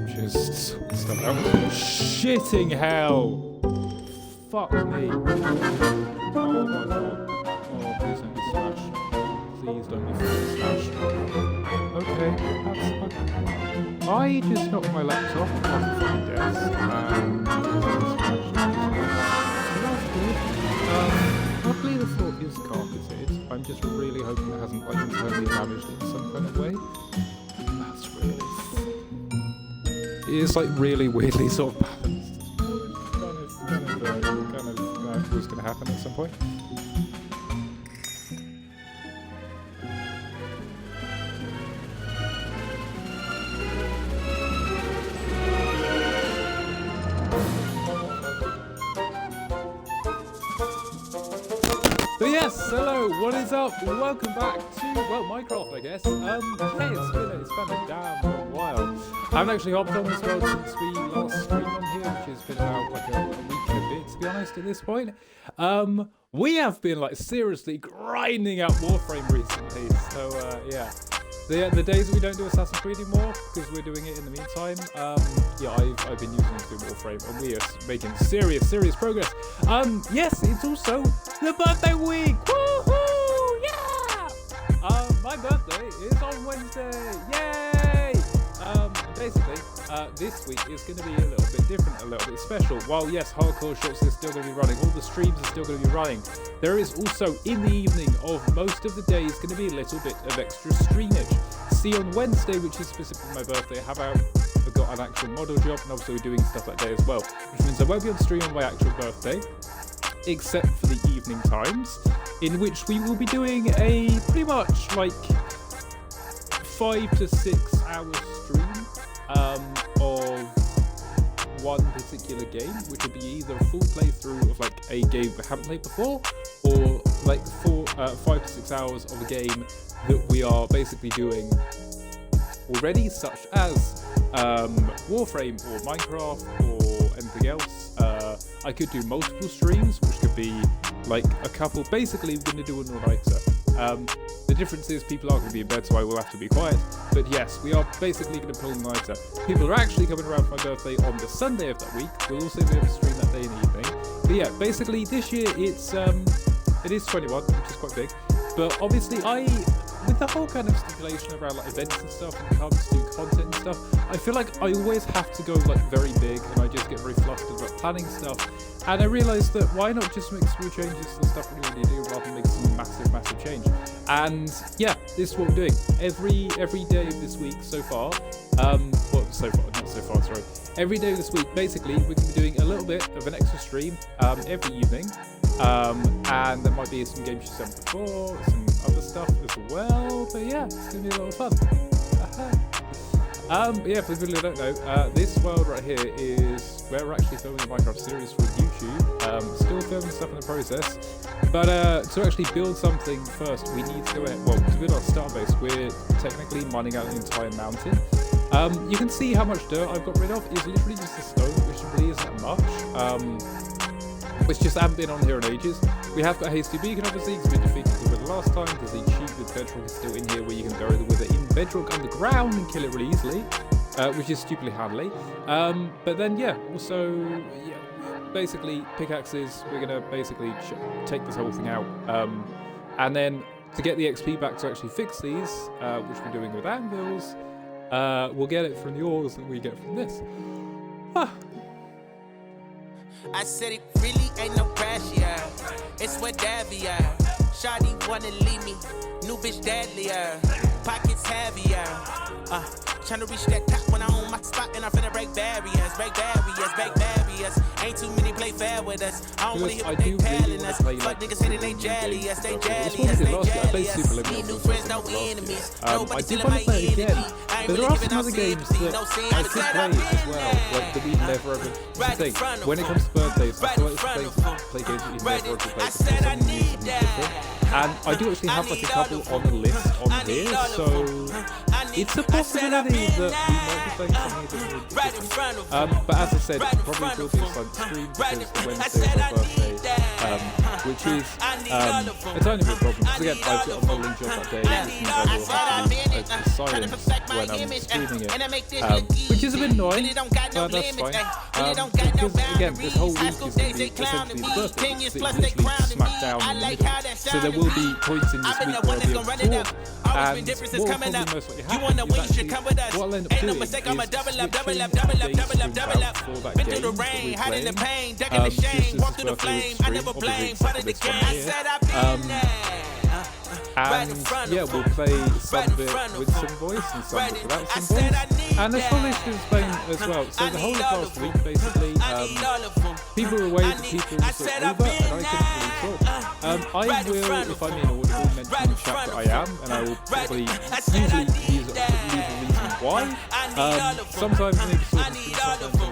Just stuff out. Shitting hell! Fuck me. Oh my god. Oh, please don't be smashed. Please don't be smashed. Okay, that's fine. I just knocked my laptop off the fucking desk and luckily the floor is carpeted. I'm just really hoping it hasn't like internally damaged in some kind of way. That's really it's like really weirdly sort of balanced. Kind of was going to happen at some point. So yes, hello, what is up? Welcome back to, well, Minecraft, I guess. Yeah, it's been a damn while. I haven't actually hopped on this world since we last streamed on here, which has been about like a week and a bit, to be honest, at this point. We have been like seriously grinding out Warframe recently, so yeah. The days that we don't do Assassin's Creed anymore, because we're doing it in the meantime, yeah, I've been using it to do Warframe, and we are making serious progress. Yes, it's also the birthday week! Woohoo! Yeah! My birthday is on Wednesday! Yay! Basically, this week is going to be a little bit different, a little bit special. While yes, hardcore shots are still going to be running, all the streams are still going to be running, there is also, in the evening of most of the days, going to be a little bit of extra streamage. See, on Wednesday, which is specifically my birthday, I've got an actual model job, and obviously we're doing stuff that day as well, which means I won't be on stream on my actual birthday, except for the evening times, in which we will be doing a pretty much like 5 to 6 hour stream of one particular game, which will be either a full playthrough of like a game we haven't played before, or like 5 to 6 hours of a game that we are basically doing already, such as Warframe or Minecraft or anything else. I could do multiple streams, which could be like a couple. Basically, we're going to do an all-nighter. The difference is people are going to be in bed, so I will have to be quiet. But yes, we are basically going to pull the night out. People are actually coming around for my birthday on the Sunday of that week. We'll also be able to stream that day in the evening. But yeah, basically this year it is 21, which is quite big. But obviously with the whole kind of stipulation around like events and stuff when it comes to content and stuff, I feel like I always have to go like very big, and I just get very flustered about planning stuff. And I realised that why not just make small changes to the stuff we already do rather than make some massive change. And yeah, this is what we're doing every day of this week so far. Every day of this week, basically, we're going to be doing a little bit of an extra stream every evening. And there might be some games you've done before, some other stuff as well. But yeah, it's going to be a lot of fun. But yeah, for the people who don't know, this world right here is where we're actually filming a Minecraft series for YouTube. Still filming stuff in the process. But to actually build something first, we need to go ahead. Well, to build our start base, we're technically mining out an entire mountain. You can see how much dirt I've got rid of. It's literally just a stone, which really isn't much. Which just haven't been on here in ages. We have got a hasty beacon, obviously, because we defeated the wither last time, because the cheat with bedrock is still in here, where you can bury the wither in bedrock underground and kill it really easily, which is stupidly handy. But then, yeah, also, yeah, basically, pickaxes, we're going to basically take this whole thing out. And then, to get the XP back to actually fix these, which we're doing with anvils, we'll get it from the ores that we get from this. I said it really ain't no crash, yeah. It's whatever, yeah. Shawty wanna leave me, new bitch deadlier. Pockets heavier. Tryna reach that top when I own my spot, and I'm finna break barriers. Ain't too many play fair with us. I don't wanna hear what they telling us. Fuck niggas saying they jealous, they jealous. Need new friends, no enemies. Nobody stealing my energy. But there are some other games that I could play as well, like that we've never ever. That's the thing. When it comes to birthdays, I feel like play games that you've never ever played before, something new, something different. And I do actually have like a couple on the list on here, so it's a possibility that we might be playing something a bit more different. But as I said, it probably will be a silent stream because the Wednesday is my birthday, which is a tiny bit of a problem. Because again, I've got a modelling job that day, which means I will have to be silent when I'm streaming it, which is a bit annoying, but that's fine. Because again, this whole week is going to be essentially the birthday. It's literally smack down in the middle. So there will be points in this week where I'll be able to talk, and what will probably most likely happen is actually what I'll end up doing is switching the days streamed out for that game that we're playing, just as his birthday was stream, obviously except for this one here. And yeah, we'll play some of it with some voice and some of it without some voice. And there's probably students playing as well. So the whole of last week, basically, people were away, people were over, and I couldn't really talk. I will, if I'm in audible, mention in the chat that I am, and I will probably usually leave a reason why. Sometimes maybe sometimes not able to.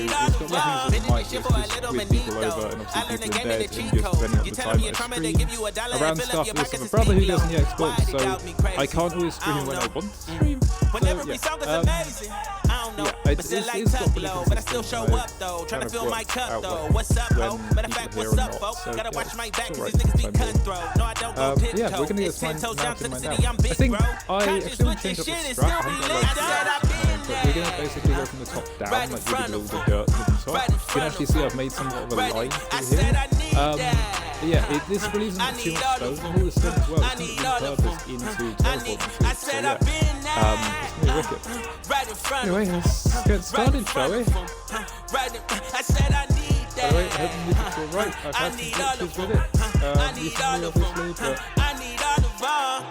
It's got nothing as a mic, it's just with people over, and obviously people in bed, and just depending on the time I stream around stuff. Also, my brother who doesn't the Xbox, so I can't always stream when I want to stream. So yeah, it's got pretty but I still show up though, trying to fill my cup though. What's up, ho? Matter of fact, what's up, folks? Gotta watch my back, cause these niggas be cutthroat. No, I don't go tiptoe. Yeah, we're gonna get this mountain right now. I think I actually want to change up the strap. I haven't but we're gonna basically go from the top down, like with a little bit of dirt from the top. You can actually see I've made somewhat of a line through here. Yeah, this really isn't too much stone, and all this stone as well is repurposed into teleporting tools. So yeah, it's gonna be wicked. Anyway, let's get started, shall we? By the way, I hope the music's alright. I've had some glitches with it recently, obviously, but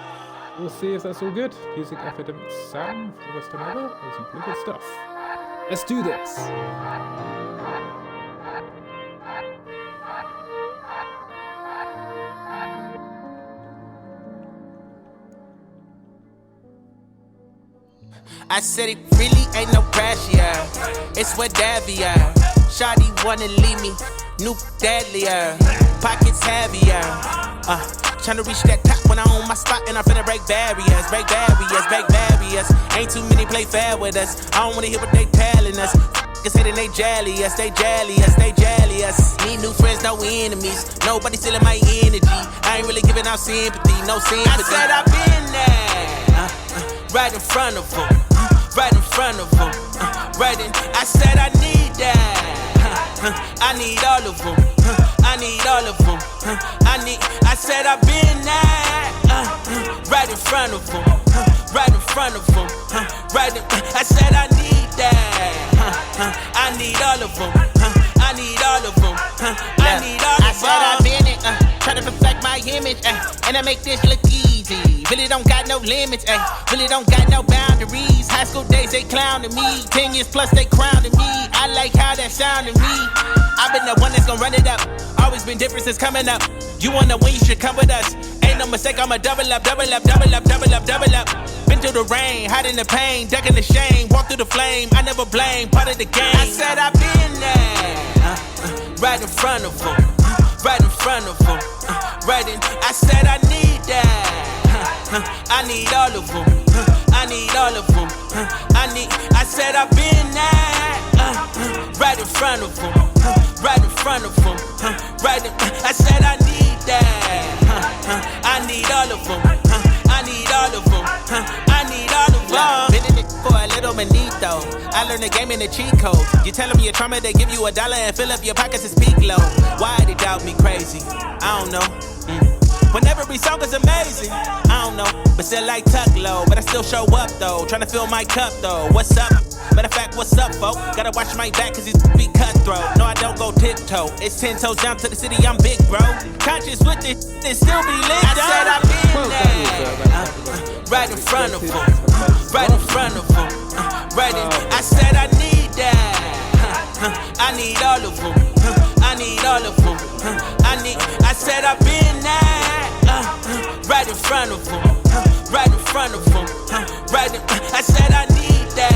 we'll see if that's all good. Music academic sound for the rest of another. There's some pretty good stuff. Let's do this! I said it really ain't no crash, yeah. It's whatever, yeah. Shawty wanna leave me, new deadlier. Pockets heavier. Tryna reach that top when I own my spot, and I'm finna break barriers. Ain't too many play fair with us. I don't wanna hear what they telling us. Cause hating they jolly us, they jolly us, they jolly us. Need new friends, no enemies. Nobody stealing my energy. I ain't really giving out sympathy, no sympathy. I said I've been there, right in front of them, right in front of them, right in. I said I need that, I need all of them, I need all of them, I said I've been there, right in front of them, right in front of them, right in. I said I need that, I need all of them, I need all of them, I need all of them. I said I've been it, trying to perfect my image, and I make this look easy. Really don't got no limits, really don't got no boundaries. High school days they clowning me, 10 years plus they crowning me. I like how that sounded me. I've been the one that's gonna run it up. Always been different since coming up. You wanna win, you should come with us. Ain't no mistake, I'ma double up, double up, double up, double up, double up. Been through the rain, hiding the pain, ducking the shame, walk through the flame. I never blame, part of the game. I said I've been there, right in front of them, right in front of them, right in. I said I need that, I need all of them, I need all of them, I said I've been there, right in front of them, right in front of them, right in. I said I need that, I need all of them, I need all of them, I need all of them. Been in it for a little manito. I learned the game in the cheat code. You tell them your trauma, they give you $1 and fill up your pockets and speak low. Why they doubt me crazy? I don't know. When every song is amazing, I don't know, but still like tuck low. But I still show up though, trying to fill my cup though. What's up? Matter of fact, what's up, folk? Gotta watch my back cause it's be cutthroat. No, I don't go tiptoe. It's 10 toes down to the city, I'm big, bro. Conscious with it and still be lit. I said I've been there, right in front of them, right in front of them, right in. I said I need that, I need all of them, I need all of them, I said I've been there, right in front of them, right in front of them, right in. I said I need that,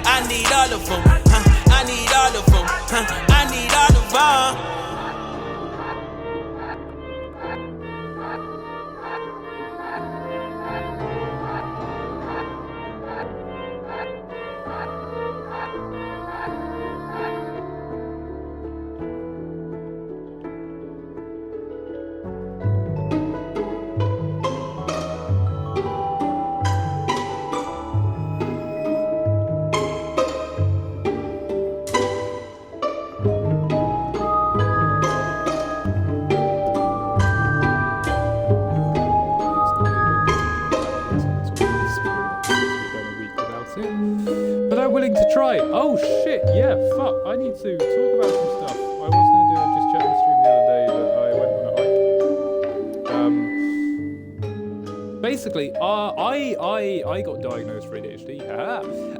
I need all of them, I need all of them, I need all of them. But I'm willing to try. Oh shit, yeah, fuck. I need to talk about some stuff. I was gonna do it, just check the stream the other day, but I went on a hike. Basically, I got diagnosed for ADHD,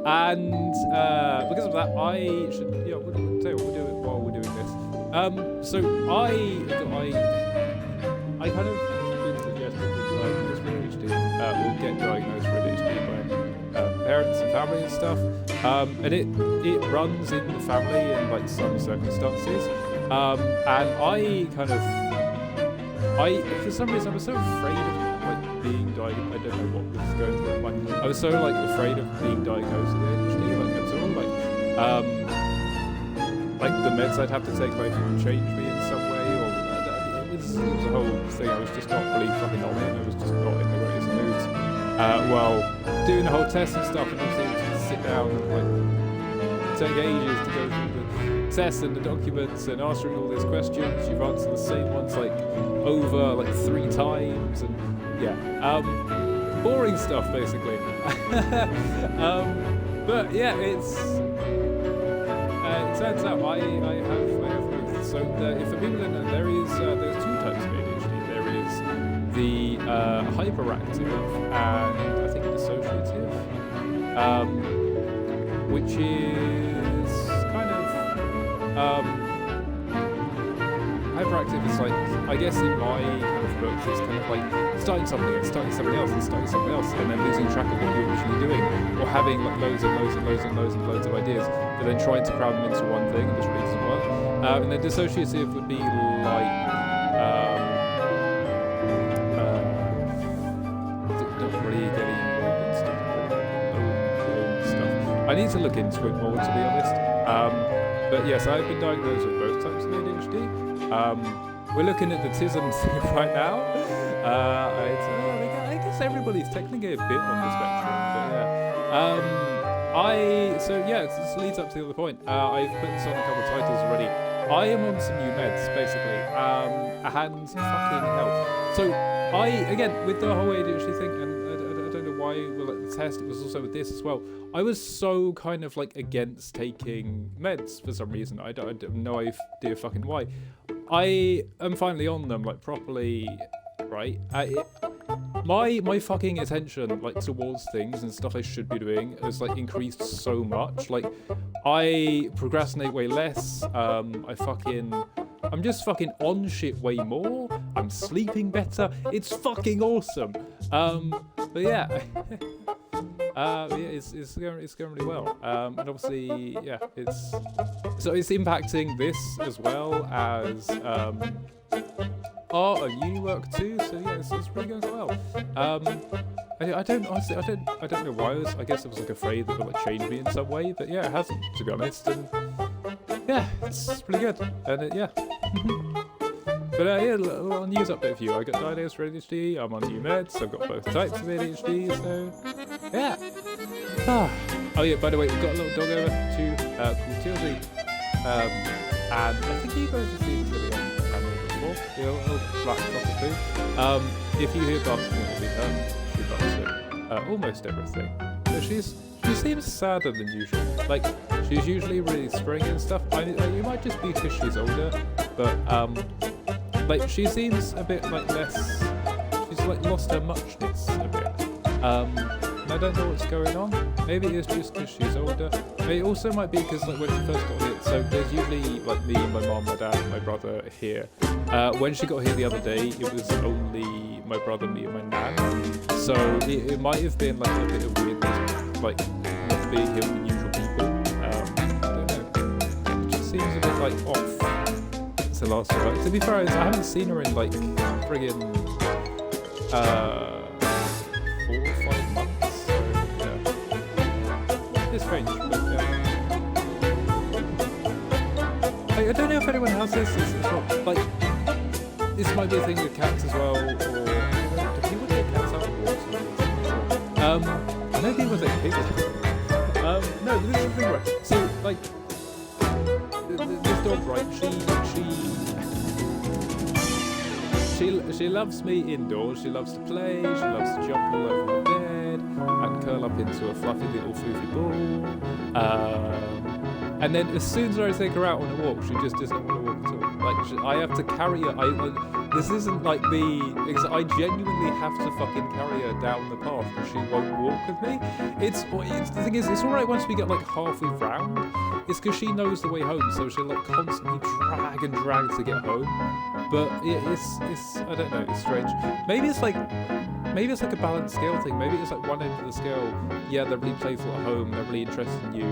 and because of that, I should, yeah, we'll tell you what we're doing while we're doing this. So I kind of been suggested that diagnosed for ADHD, will get diagnosed for ADHD by parents and family and stuff, and it runs in the family in like some circumstances, and for some reason I was so afraid of like being diagnosed. I don't know what was going through my mind. I was so like afraid of being diagnosed with ADHD, like at all, like the meds I'd have to take like would change me in some way, or it was a whole thing. I was just not really fucking on it. I was just not in the greatest moods. Well, doing the whole test and stuff, and obviously just sit down and like take ages to go through the tests and the documents and answering all these questions. You've answered the same ones like over like 3 times, and yeah, boring stuff basically. But yeah, it turns out I have both. So for people that know, there's 2 types of ADHD. There is the hyperactive and I think dissociative, which is kind of hyperactive is like, I guess in my kind of books, it's kind of like starting something and starting something else and starting something else, and then losing track of what you're actually doing, or having like loads of ideas, but then trying to cram them into one thing and just really doesn't work. And then dissociative would be like not really getting involved in stuff. I need to look into it more, to be honest. But yes, I've been diagnosed with both types of ADHD. We're looking at the TISM right now. I guess everybody's technically a bit on the spectrum, but yeah. So yeah, this leads up to the other point. I've put this on a couple of titles already. I am on some new meds, basically, and fucking hell. So again, with the whole ADHD thing, and I don't know why we're like the test, it was also with this as well. I was so kind of like against taking meds for some reason. I have no idea fucking why. I am finally on them, like properly, right? My fucking attention, like, towards things and stuff I should be doing has, like, increased so much. Like, I procrastinate way less. I'm just fucking on shit way more. I'm sleeping better. It's fucking awesome. But yeah. It's going really well. And obviously, yeah, it's impacting this as well as, art and uni work too, so yeah, it's really going quite well. I don't know why. I guess I was like afraid that it would like change me in some way, but yeah, it hasn't, to be honest. And yeah, it's pretty good. And yeah. But yeah, a little news update for you. I got diagnosed with ADHD. I'm on new meds. I've got both types of ADHD, so yeah. Oh yeah, by the way, we've got a little dog over to called Tilly. And I think you guys have seen Tilly on before. The little black cockapoo. If you hear barking, it'll be her. She barks at almost everything. But she seems sadder than usual. Like, she's usually really springy and stuff. You might just be because she's older, but like, she seems a bit like less. She's like lost her muchness a bit. I don't know what's going on. Maybe it's just because she's older. It also might be because like when she first got here, so there's usually like me, my mom, my dad, my brother here. When she got here the other day, it was only my brother, me, and my nan. So it might have been like a bit of weirdness, like not being here with the usual people. I don't know. It just seems a bit like off since the last time. To be fair, I haven't seen her in like friggin' 4 or 5 months. It's strange, but I don't know if anyone else has this as well. Like, this might be a thing with cats as well, or do people take cats out on walks? I know people take pigs out. No, but this is the thing, right? So, like, this dog, right? She loves me indoors. She loves to play. She loves to jump all over the bed and curl up into a fluffy little floofy ball. And then as soon as I take her out on a walk, she just doesn't want to walk at all. Like, I have to carry her. This isn't like me, because I genuinely have to fucking carry her down the path because she won't walk with me. The thing is, it's alright once we get like halfway round. It's because she knows the way home, so she'll like constantly drag to get home. But it's I don't know, it's strange. Maybe it's like a balanced scale thing. Maybe it's like one end of the scale, yeah, they're really playful at home, they're really interested in you.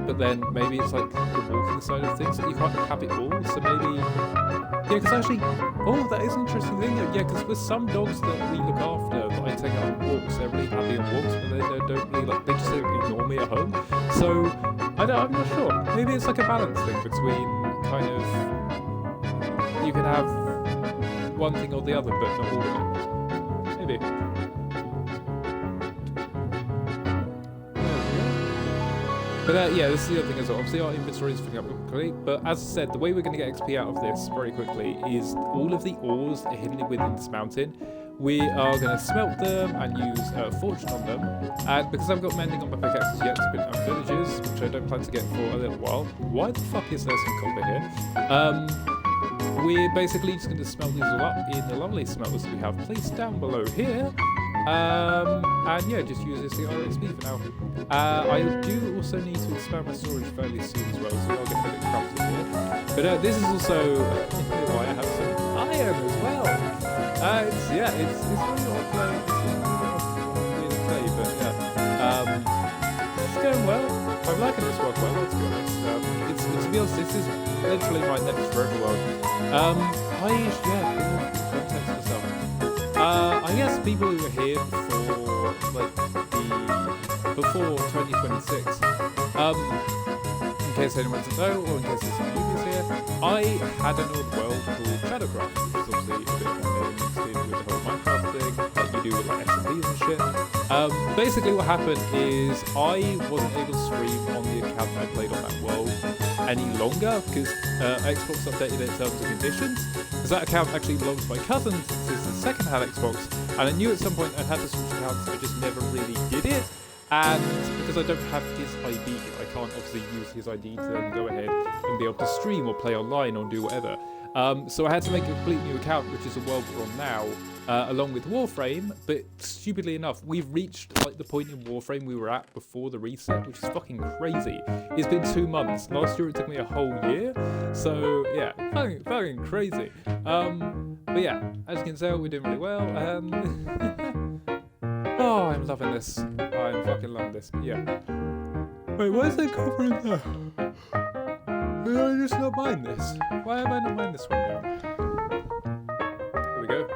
But then maybe it's like the walking side of things that you can't have it all. So maybe, yeah, because actually, that is an interesting thing. Yeah, because with some dogs that we look after, that I take out on walks, they're really happy on walks, but they don't really like, they just don't ignore me at home. So I'm not sure. Maybe it's like a balance thing between kind of, you can have one thing or the other, but not all of it. Maybe. But yeah, this is the other thing as well. Obviously our inventory is filling up quickly, but as I said, the way we're going to get XP out of this very quickly is all of the ores that are hidden within this mountain. We are going to smelt them and use fortune on them. And because I've got mending on my pickaxes yet to put down villages, which I don't plan to get for a little while. Why the fuck is there some copper here? We're basically just going to smelt these all up in the lovely smelters that we have placed down below here. And yeah, just use this to get our XP for now. I do also need to expand my storage fairly soon as well, so I'll get a bit crafted here. But this is also why I have some iron as well. It's really odd playing. It's really play, but yeah. It's going well. I'm liking this world quite a lot, to be honest. To be honest, this is literally my next forever world. Context for stuff. I guess people who were here before, like, the before 2026. In case anyone doesn't know, or in case there's some newbies here, I had an old world called Shadowcraft, which is obviously a bit of a mixed in with the whole Minecraft thing, like you do with like SMBs and shit. Basically what happened is I wasn't able to stream on the account I played on that world any longer, because Xbox updated its terms and conditions, because that account actually belongs to my cousin since it's a second-hand Xbox, and I knew at some point I'd had to switch accounts, I just never really did it. And because I don't have his ID, I can't obviously use his ID to then go ahead and be able to stream or play online or do whatever. So I had to make a complete new account, which is the world we're on now, along with Warframe. But stupidly enough, we've reached like the point in Warframe we were at before the reset, which is fucking crazy. It's been 2 months. Last year it took me a whole year. So yeah, fucking crazy. But yeah, as you can tell, we're doing really well. Oh, I'm loving this. I'm fucking loving this. But yeah. Wait, why is that cover in there? Did I just not mind this? Why have I not mind this one now? Here we go.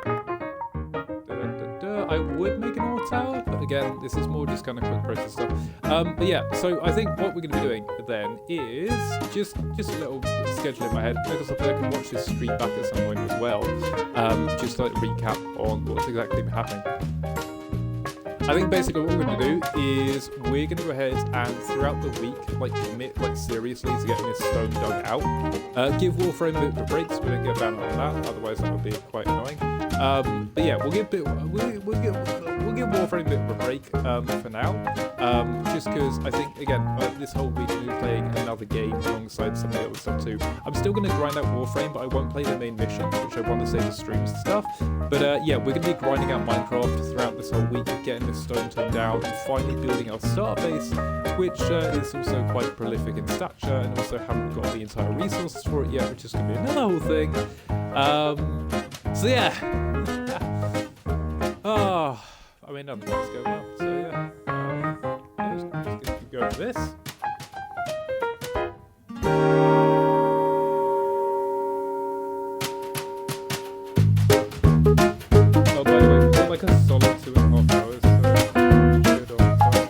I would make an ore tower, but again, this is more just kind of quick process stuff. But yeah, so I think what we're going to be doing then is just a little schedule in my head. Maybe I can watch this stream back at some point as well. Just like a recap on what's exactly been happening. I think basically what we're going to do is we're going to go ahead and throughout the week, like commit like seriously to getting this stone dug out. Give Warframe a bit of a break so we don't get banned on that, otherwise that would be quite annoying. But yeah, we'll give Warframe a bit of a break for now. Just because I think again this whole week we'll be playing another game alongside some of the other stuff too. I'm still going to grind out Warframe, but I won't play the main missions, which I want to save the streams and stuff. But yeah, we're going to be grinding out Minecraft throughout this whole week, getting this stone turned down, and finally building our starter base, which is also quite prolific in stature, and also haven't got the entire resources for it yet, which is going to be another whole thing. So yeah. Oh, I mean, nothing else going well. So yeah, just gonna keep going with this. Oh, by the way, we've got like a solid 2.5 hours. So good on time.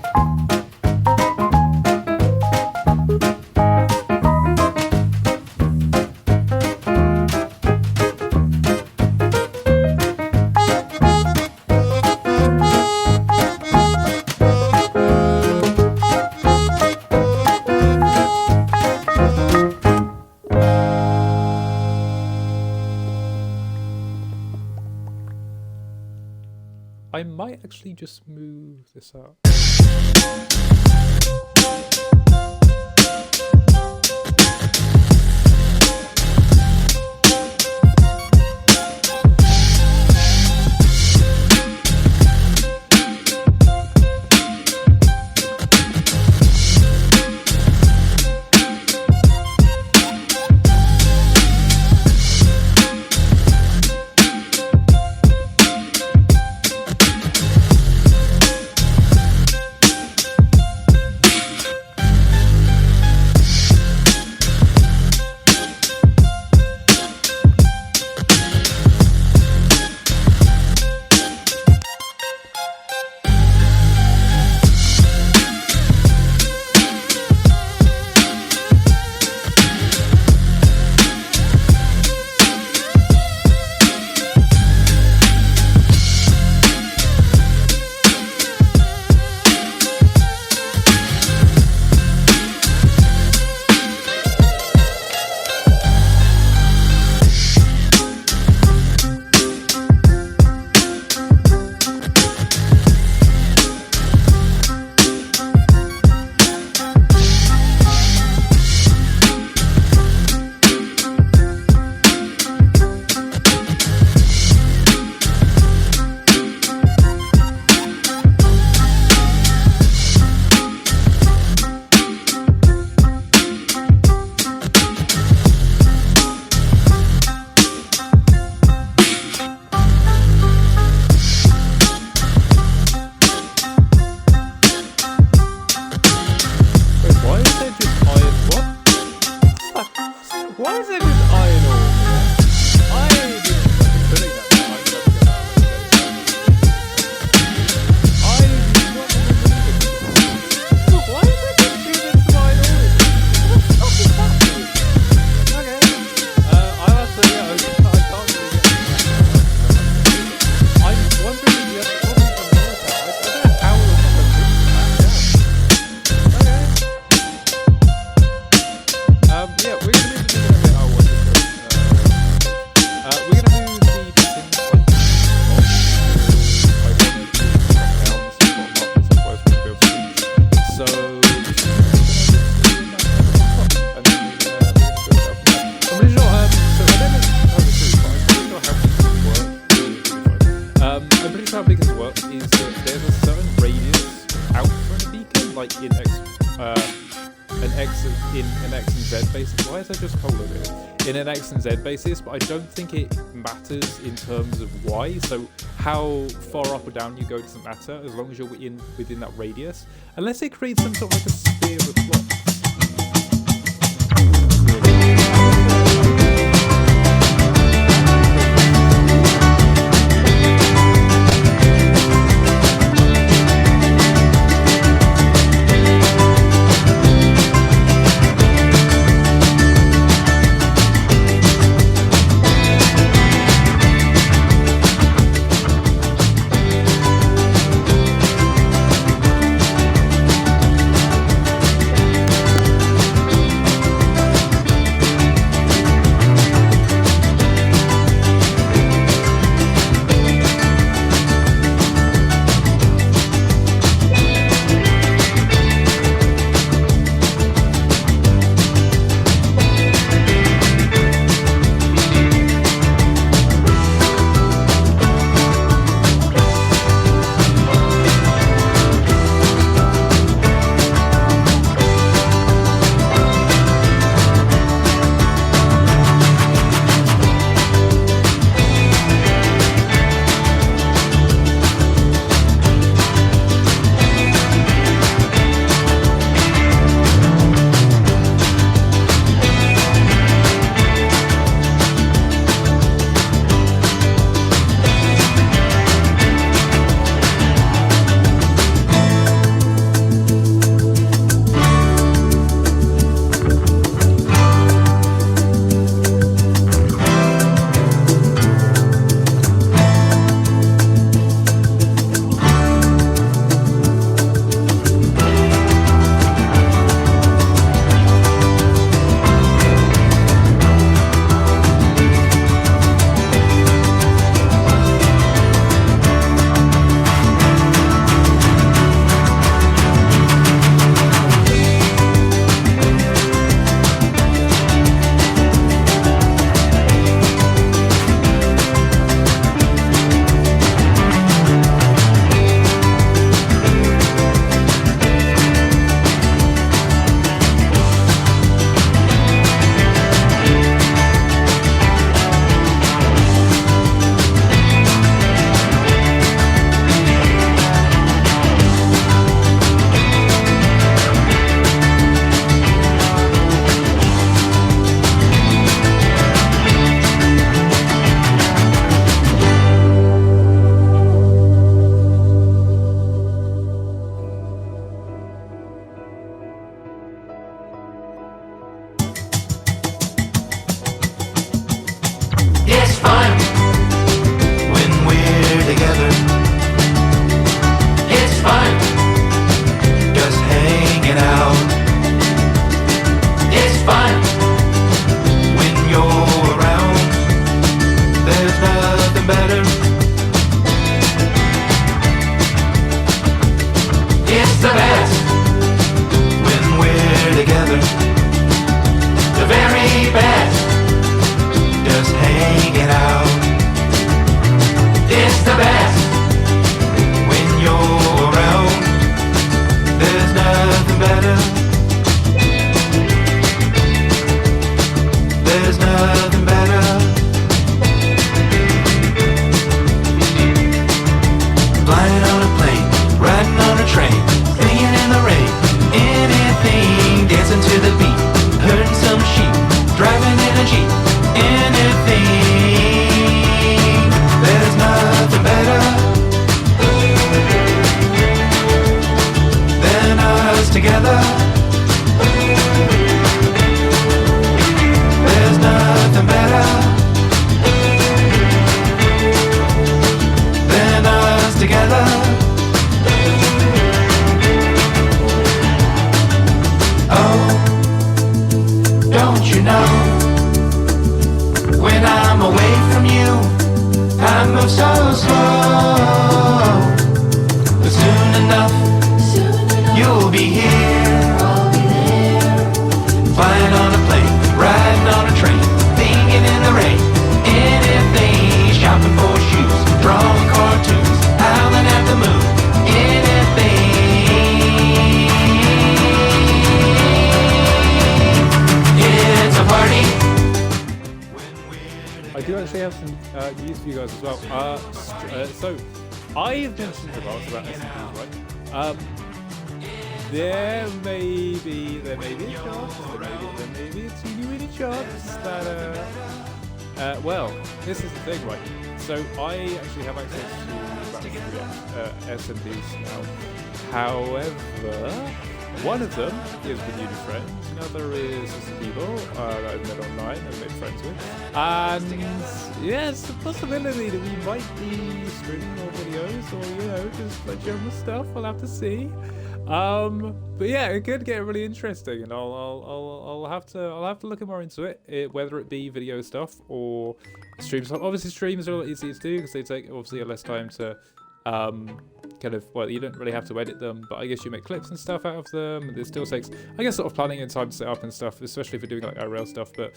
I might actually just move this out. how beacons work is that there's a certain radius out from a beacon, like in an X and Z basis. Why is there just cold over here? In an X and Z basis, but I don't think it matters in terms of Y. So how far up or down you go doesn't matter as long as you're within that radius, unless it creates some sort of like a sphere of flux. Shopping for shoes, drawing cartoons. guys as well. So I've mentioned in the past about SMPs, right? There may be a chance, there may be a teeny weeny chance that well, this is the thing, right? So I actually have access to about 3 SMPs now. However, one of them is with new friends, another is some people that I've met online and made friends with. And yeah, it's a possibility that we might be streaming more videos or, you know, just like general stuff. We'll have to see. But yeah, it could get really interesting, and I'll have to look more into it, whether it be video stuff or stream stuff. Obviously, streams are a lot easier to do because they take obviously less time to kind of, well, you don't really have to edit them, but I guess you make clips and stuff out of them. And it still takes, I guess, sort of planning and time to set up and stuff, especially if you're doing like IRL stuff. But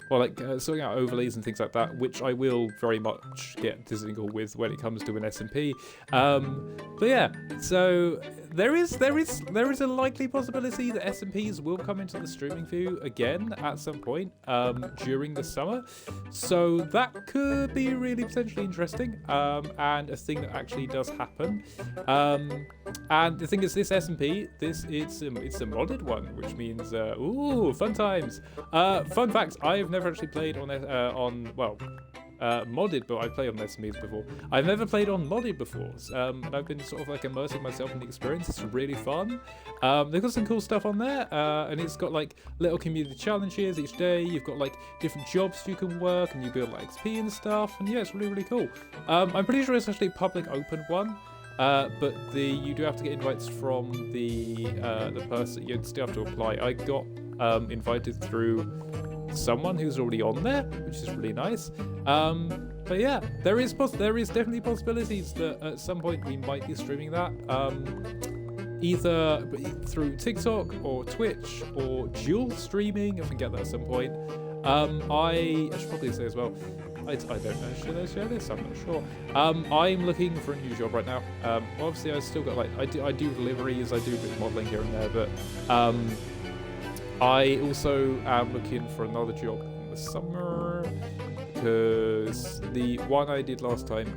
or like sorting out overlays and things like that, which I will very much get distingle with when it comes to an SMP. But yeah, so there is a likely possibility that SMPs will come into the streaming view again at some point during the summer. So that could be really potentially interesting, and a thing that actually does happen. And the thing is, this SMP, it's a modded one, which means ooh, fun times. Fun fact: I have never actually played on modded, but I've played on SMEs before. I've never played on modded before, and I've been sort of like immersing myself in the experience. It's really fun. They've got some cool stuff on there, and it's got like little community challenges each day. You've got like different jobs you can work, and you build like XP and stuff. And yeah, it's really, really cool. I'm pretty sure it's actually a public open one. But you do have to get invites from the person. You still have to apply. I got invited through someone who's already on there, which is really nice. But yeah, there is definitely possibilities that at some point we might be streaming that, either through TikTok or Twitch or dual streaming if we get that at some point. I should probably say as well, I don't know, should I share this? I'm not sure. I'm looking for a new job right now. Obviously I still got like, I do deliveries, I do a bit of modelling here and there, but I also am looking for another job in the summer, because the one I did last time,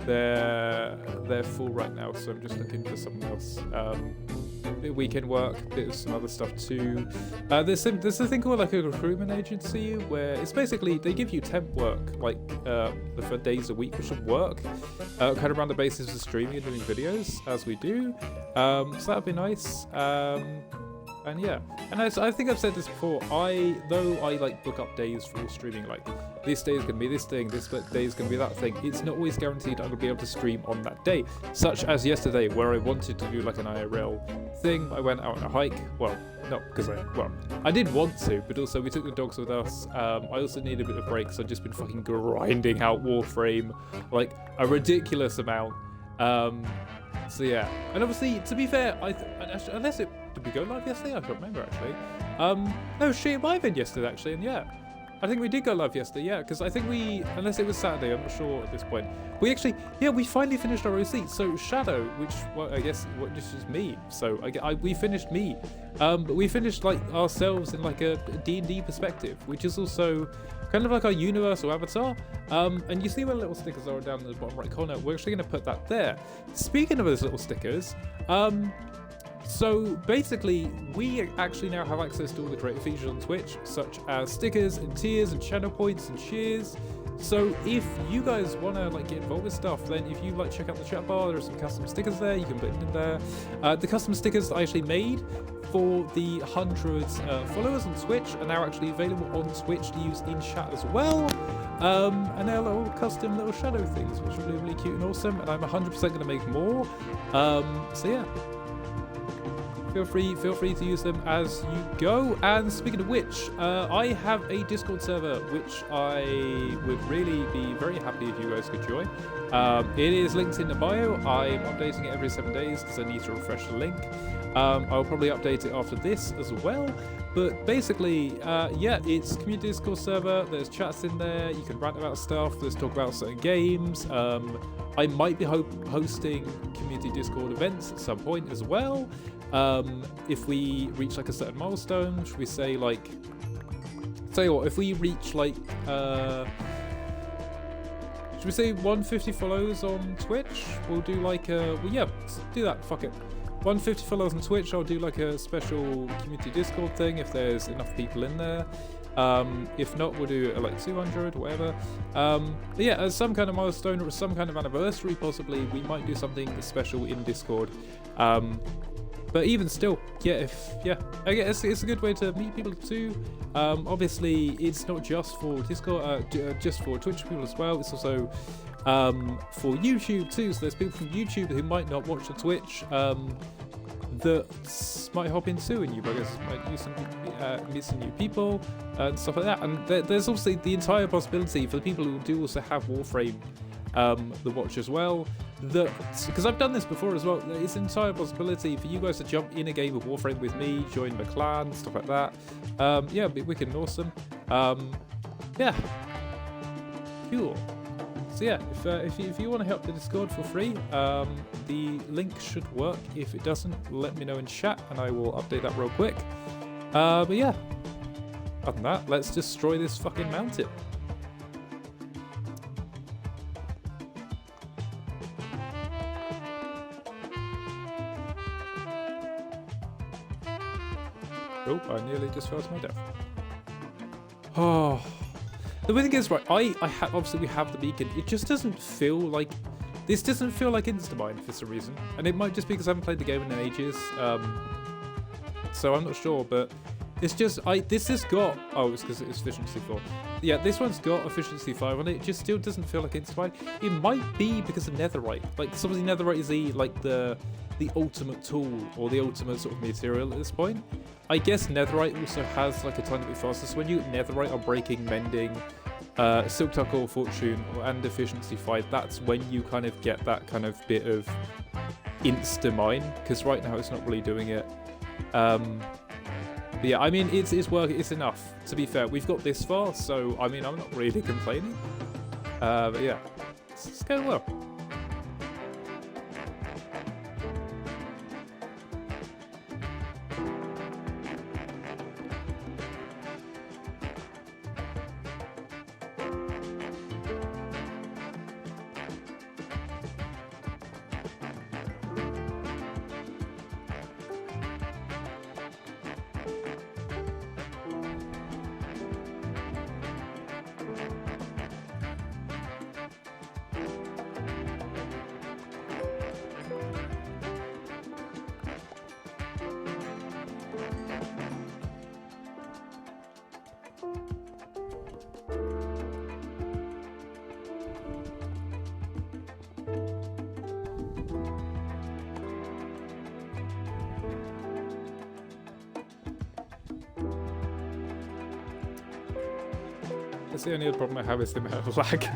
they're full right now, so I'm just looking for something else. Bit of weekend work, bit of some other stuff too. There's a thing called like a recruitment agency where it's basically they give you temp work like for days a week which should work, kind of around the basis of streaming and doing videos as we do. So that'd be nice. And yeah, and I think I've said this before, though I like book up days for streaming, like this day is going to be this thing, this day is going to be that thing, it's not always guaranteed I'm going to be able to stream on that day, such as yesterday where I wanted to do like an IRL thing. I went out on a hike, well, not because I did want to, but also we took the dogs with us. I also need a bit of break, so I've just been fucking grinding out Warframe, like a ridiculous amount. So yeah, and obviously, to be fair, unless it, did we go live yesterday? I can't remember actually. No, it might have been yesterday actually, and yeah, I think we did go live yesterday, yeah, because I think unless it was Saturday, I'm not sure at this point. We actually, yeah, we finally finished our OC. So Shadow, which, well, I guess, this is me. So we finished me, but we finished like ourselves in like a D&D perspective, which is also kind of like our universal avatar. And you see where little stickers are down in the bottom right corner. We're actually going to put that there. Speaking of those little stickers, so basically, we actually now have access to all the creative features on Twitch, such as stickers and tiers and channel points and cheers. So if you guys want to like get involved with stuff, then if you like check out the chat bar, there are some custom stickers there. You can put it in there. The custom stickers that I actually made for the 100 followers on Twitch are now actually available on Twitch to use in chat as well. And they're little custom little shadow things, which are really, really cute and awesome. And I'm 100% going to make more. So yeah. Feel free to use them as you go. And speaking of which, I have a Discord server which I would really be very happy if you guys could join. It is linked in the bio. I'm updating it every 7 days because I need to refresh the link. I'll probably update it after this as well. But basically, yeah, it's a community Discord server. There's chats in there. You can rant about stuff. Let's talk about certain games. I might be hosting community Discord events at some point as well. If we reach like a certain milestone, should we say like tell you what, if we reach like, should we say 150 follows on Twitch? We'll do like a, well, yeah, let's do that, fuck it. 150 follows on Twitch, I'll do like a special community Discord thing if there's enough people in there. If not, we'll do like 200 or whatever. But yeah, as some kind of milestone or some kind of anniversary possibly, we might do something special in Discord. But even still, yeah, I guess it's a good way to meet people too. Obviously, it's not just for Discord, just for Twitch people as well. It's also for YouTube too. So there's people from YouTube who might not watch the Twitch that might hop in too, and you guys might use meet some new people and stuff like that. And there's obviously the entire possibility for the people who do also have Warframe the watch as well, that because I've done this before as well, it's an entire possibility for you guys to jump in a game of Warframe with me, join my clan, stuff like that. Yeah, it'd be wicked and awesome. Yeah, cool. So yeah, if you want to help the Discord for free, the link should work. If it doesn't, let me know in chat and I will update that real quick. But yeah, other than that, let's destroy this fucking mountain. Oh, I nearly just fell to my death. Oh, the thing is, right, obviously we have the beacon. It just doesn't feel like, this doesn't feel like Instamine for some reason. And it might just be because I haven't played the game in ages. So I'm not sure, but it's just, this has got, oh, it's because it's efficiency 4. Yeah, this one's got efficiency 5 on it. It just still doesn't feel like Instamine. It might be because of netherite. Like, somebody netherite is the ultimate tool or the ultimate sort of material at this point. I guess netherite also has like a tiny bit faster. So when you get netherite or breaking, mending, silk tuckle, fortune, and efficiency 5, that's when you kind of get that kind of bit of insta mine. Because right now it's not really doing it. But yeah, I mean it's it's enough. To be fair, we've got this far, so I mean I'm not really complaining. But yeah, it's going well. That's the only other problem I have is the amount of lag.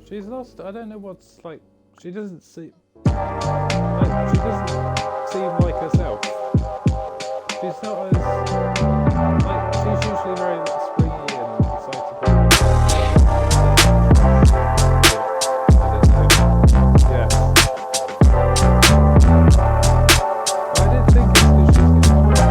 She's lost. I don't know what's like. She doesn't seem. Like, she doesn't seem like herself. She's not as. Like, she's usually very springy and excitable. I don't know. Yeah. But I didn't think it's because she's going to.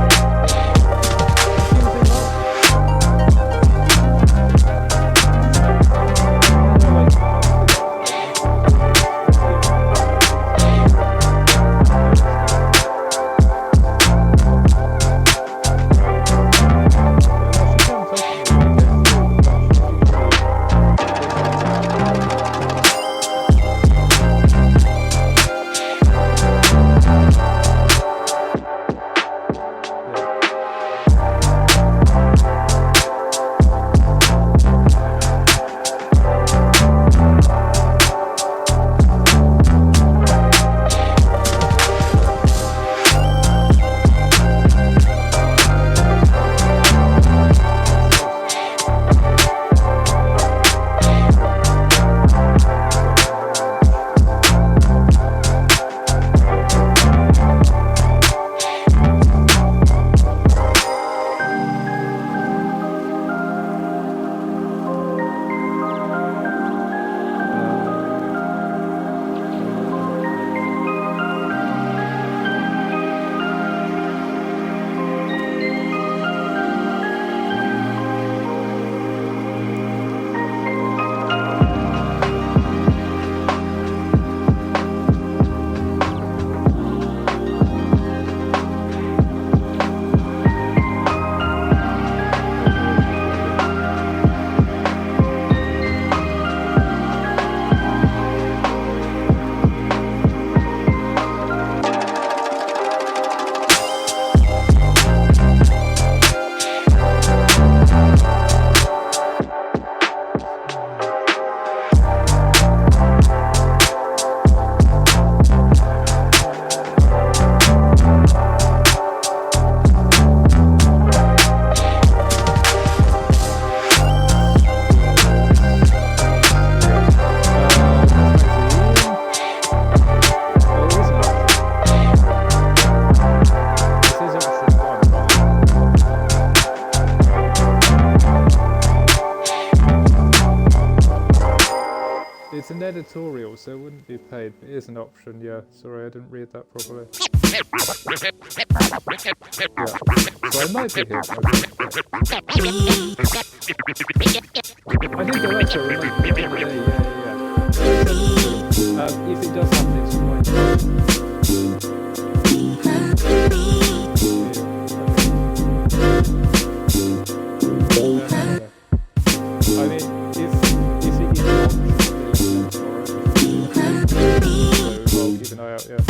It's an editorial, so it wouldn't be paid, but it is an option, yeah. Sorry, I didn't read that properly. Yeah. So I might be here. I think the rest of it might be the other day, yeah. If it does happen, it's fine. I mean, if it is an option, so I'll keep an eye out, yeah.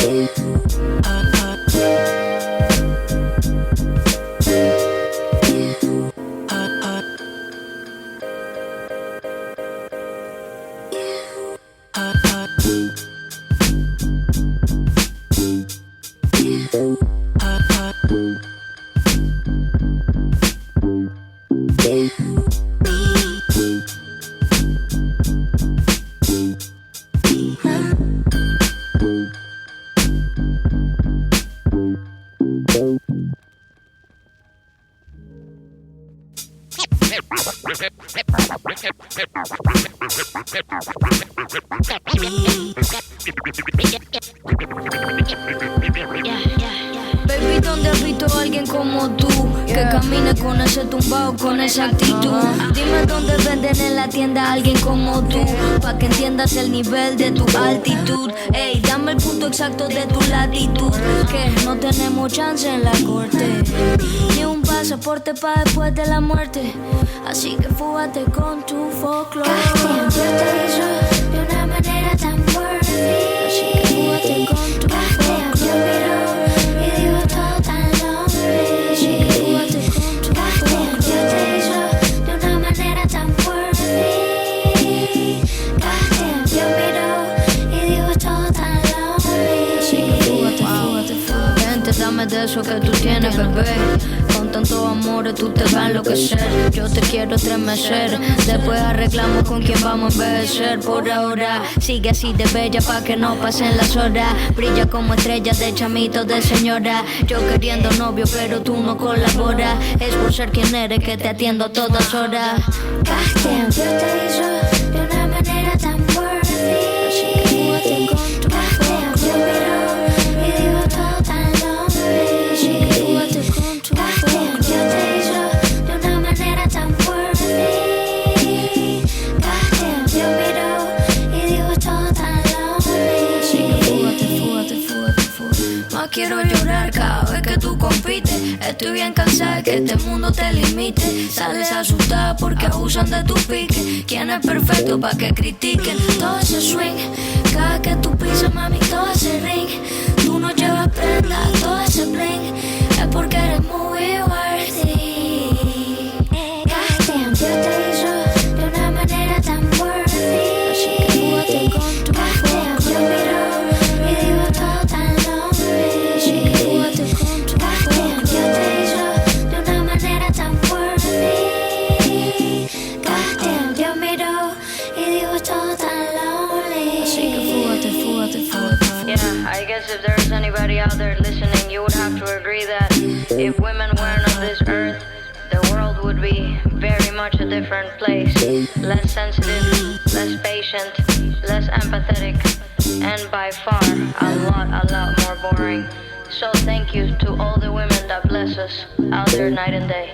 Hey. Baby, ¿dónde has visto a alguien como tú? Que camine con ese tumbao, con esa actitud. Dime dónde venden en la tienda a alguien como tú, pa' que entiendas el nivel de tu altitud. Ey, dame el punto exacto de tu latitud, que no tenemos chance en la corte, ni un pasaporte pa' después de la muerte. Así que fúgate con tu folklore. Yo te hizo de una manera tan fuerte. Así que fúgate con tu folklore. Yo miro y digo todo tan lonely. Así que fúgate con tu folklore. Yo te hizo de una manera tan fuerte. Yo miro y digo todo tan lonely. Así que fúgate. Vente, dame de eso que tú tienes, bebé. Con tanto amor tú te vas a enloquecer. Yo te quiero estremecer. Después arreglamos con quién vamos a envejecer. Por ahora sigue así de bella pa' que no pasen las horas. Brilla como estrella de chamito de señora. Yo queriendo novio pero tú no colaboras. Es por ser quien eres que te atiendo a todas horas. Yo te hizo de una manera tan fuerte. Así que fúgate con tu folklore. Yo miro y digo todo tan lonely. Así que fúgate con tu folklore. Yo te hizo de una manera tan fuerte. Yo miro y digo todo tan lonely. Así que fúgate. Más quiero llorar cada vez que tú compites. Estoy bien cansada de que este mundo te limite. Sales asustada porque abusan de tu pique. ¿Quién es perfecto pa' que critiquen? Todo ese swing, cada que tú pisas, mami, todo ese ring. Tú no llevas prenda, todo ese bling. Es porque eres muy worthy. Yo te hizo de una manera tan fuerte. Así que fúgate con tu folklore. Yo miro y digo todo tan lonely. Así que fúgate con tu folklore. Yo te hizo de una manera tan fuerte. Yo miro y digo todo tan lonely. Así que fúgate. Yeah, I guess if there's anybody out there listening, you would have to agree that if women weren't on this earth, the world would be very much a different place. Less sensitive, less patient, less empathetic, and by far a lot more boring. So thank you to all the women that bless us out there night and day.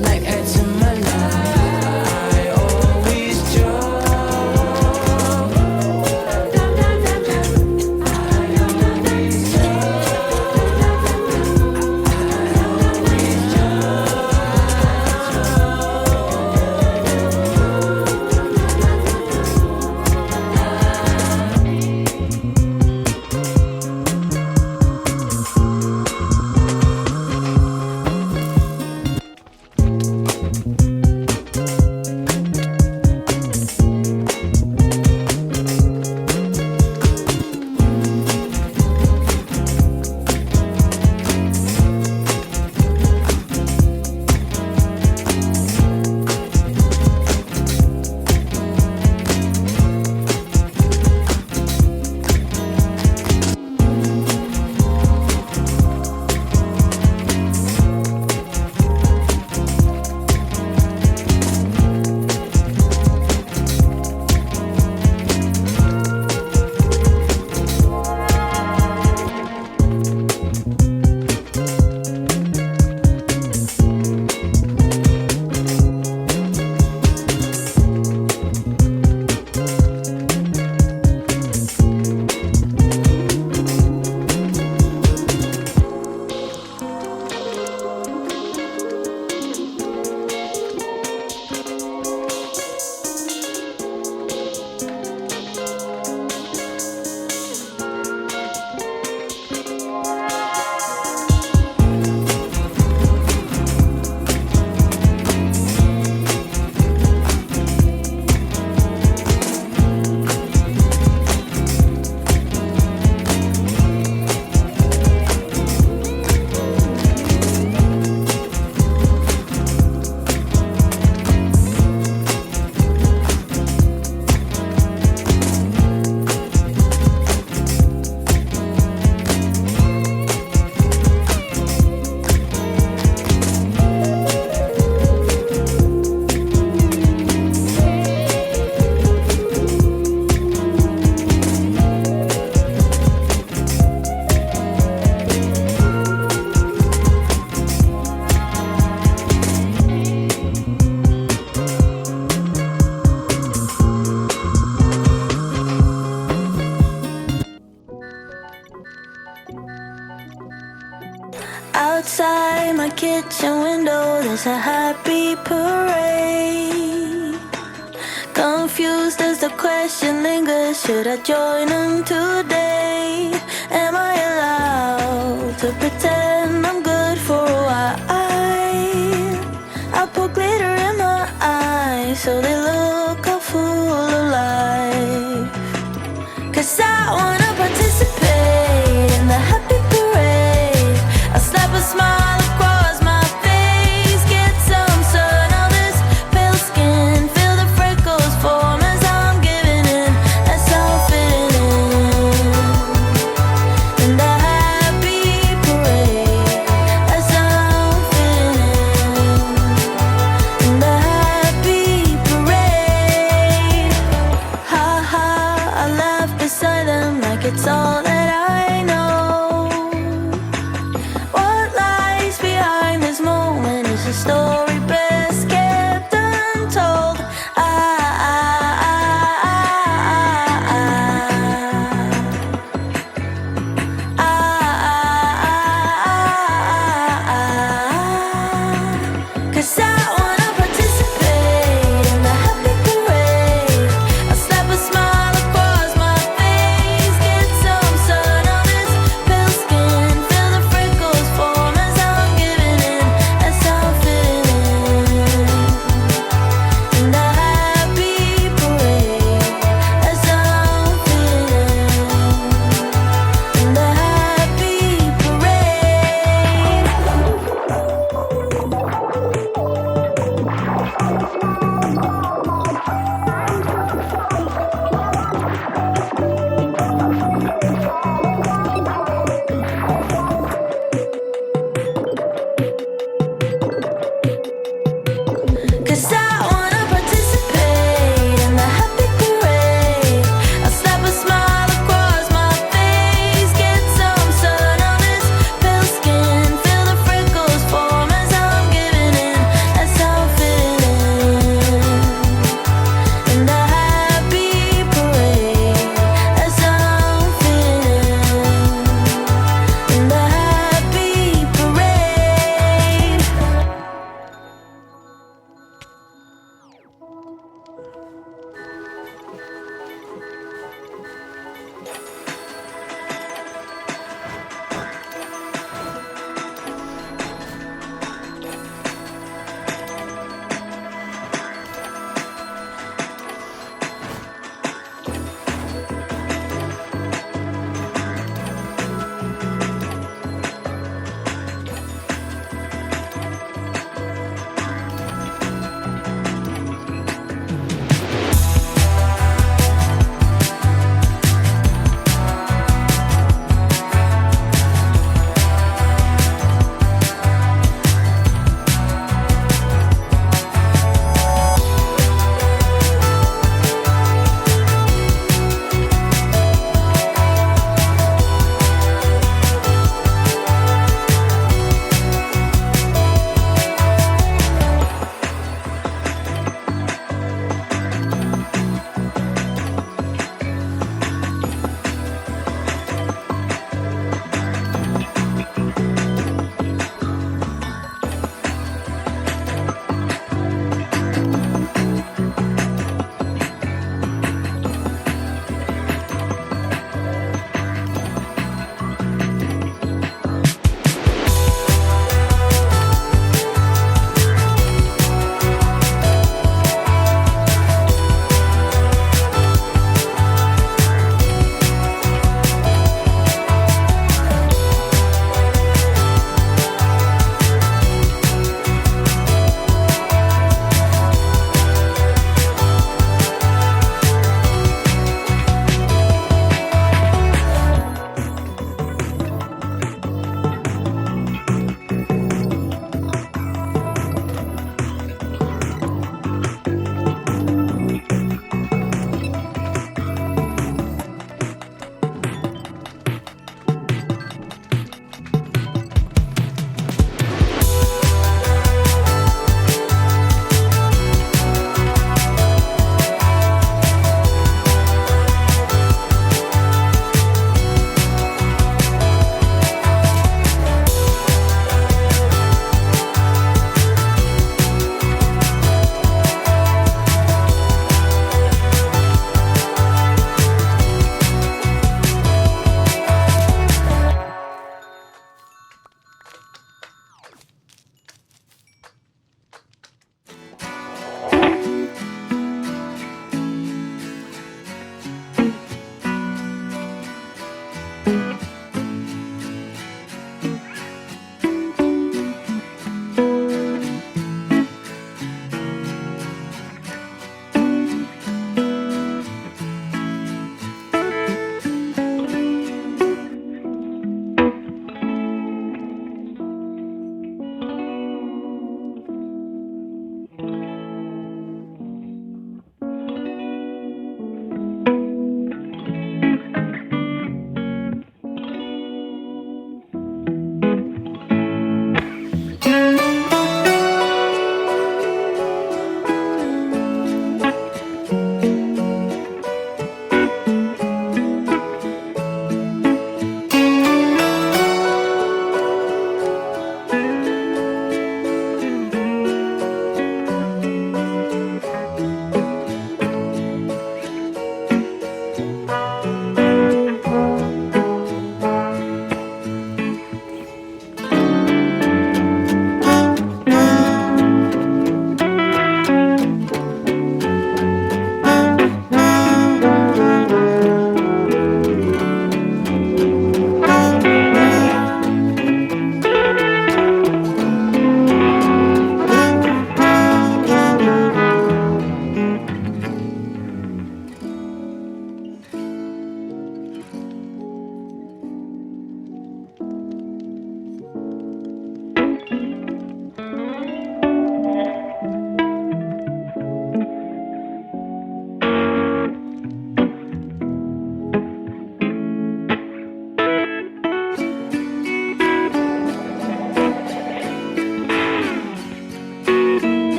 Like Outside my kitchen window, there's a happy parade. Confused as the question lingers, should I join them today? Am I allowed to pretend I'm good for a while? I put glitter in my eyes so they look all full of life. 'Cause I wanna participate in the happy parade. I'll slap a smile across my face, get some sun on this pale skin, feel the freckles form as I'm giving in. That's how I'm fitting in the happy parade. That's how I'm fitting in the happy parade.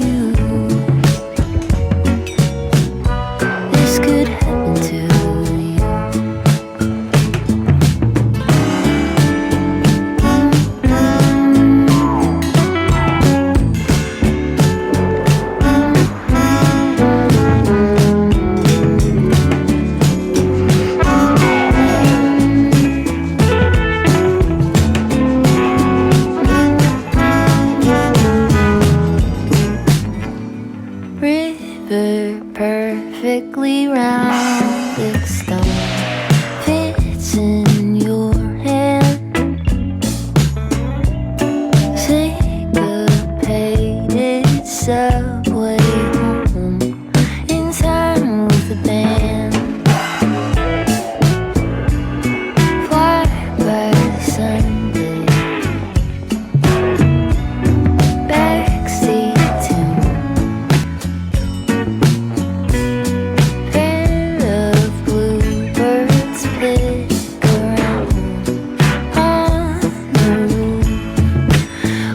you. This could happen to you. River perfectly rounded stone fits in your hand. Syncopated subway home in time with the band. Fly by Sunday, backseat tune. Pair of bluebirds pick around on the roof.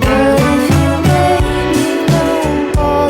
What if you made me know all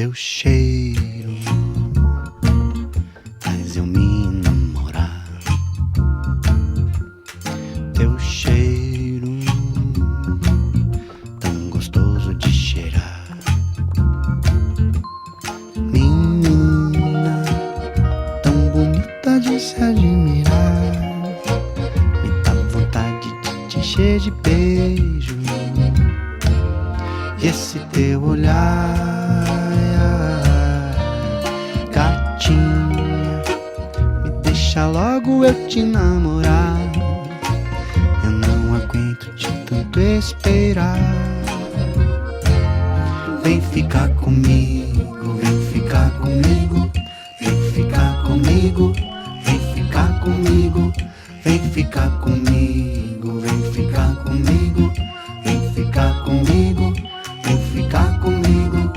teu cheiro faz eu me namorar. Teu cheiro tão gostoso de cheirar. Menina tão bonita de se admirar. Me dá vontade de te encher de beijo. E esse teu olhar, gatinha, me deixa logo eu te namorar. Eu não aguento de tanto esperar. Vem ficar comigo, vem ficar comigo, vem ficar comigo, vem ficar comigo, vem ficar comigo, vem ficar comigo, vem ficar comigo, vem ficar comigo.